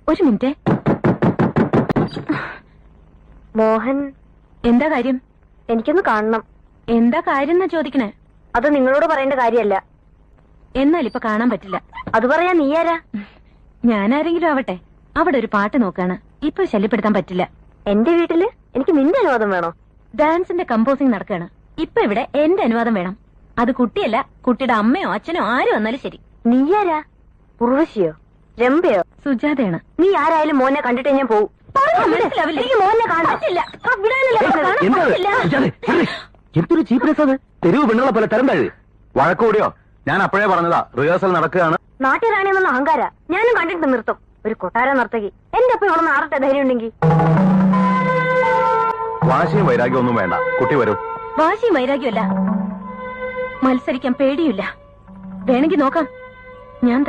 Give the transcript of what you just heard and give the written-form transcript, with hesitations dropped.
ഒരു മിനിറ്റ്. മോഹൻ, എന്താ കാര്യം? എനിക്കൊന്ന് കാണണം. എന്താ കാര്യം എന്നാ ചോദിക്കണേ? അത് നിങ്ങളോട് പറയേണ്ട കാര്യമല്ല. എന്നാൽ ഇപ്പൊ കാണാൻ പറ്റില്ല. അത് പറയാൻ നീ ആരാ? ഞാനാരെങ്കിലും ആവട്ടെ. അവിടെ ഒരു പാട്ട് നോക്കാണ്. ഇപ്പൊ ശല്യപ്പെടുത്താൻ പറ്റില്ല. എന്റെ വീട്ടില് എനിക്ക് നിന്റെ അനുവാദം വേണോ? ഡാൻസിന്റെ കമ്പോസിംഗ് നടക്കാണ്. ഇപ്പൊ ഇവിടെ എന്റെ അനുവാദം വേണം. അത് കുട്ടിയല്ല, കുട്ടിയുടെ അമ്മയോ അച്ഛനോ ആര് വന്നാലും ശരി. നീ ആരാ? ഉർവശിയോ രംഭയോ? സുജാതയാണ്. നീ ആരായാലും മോനെ കണ്ടിട്ട് ഞാൻ പോവും. എനിക്ക് മോനെ കാണാൻ പറ്റില്ല. എന്തൊരു ചീപ്നെസ് അത്! തെരുവ് പെണ്ണുള്ള പോലെ തരം താഴെ വഴക്കൂടിയോ? ഞാൻ അപ്പോഴേ പറഞ്ഞതാ, റിഹേഴ്സൽ നടക്കുകയാണ്. നാട്ടുകാരാണെന്നുള്ള അഹങ്കാര ഞാനും കണ്ടിട്ട് നിർത്തും. ഒരു കൊട്ടാര നർത്തകി എന്റെ ഒപ്പം ഇവിടെ നാറട്ടെ, ധൈര്യം ഉണ്ടെങ്കിൽ. വാശിയും വൈരാഗ്യം ഒന്നും വേണ്ട, കുട്ടി വരൂ. വാശിയും വൈരാഗ്യമല്ല, മത്സരിക്കാൻ പേടിയില്ല. വേണമെങ്കിൽ നോക്കാം. ഞാൻ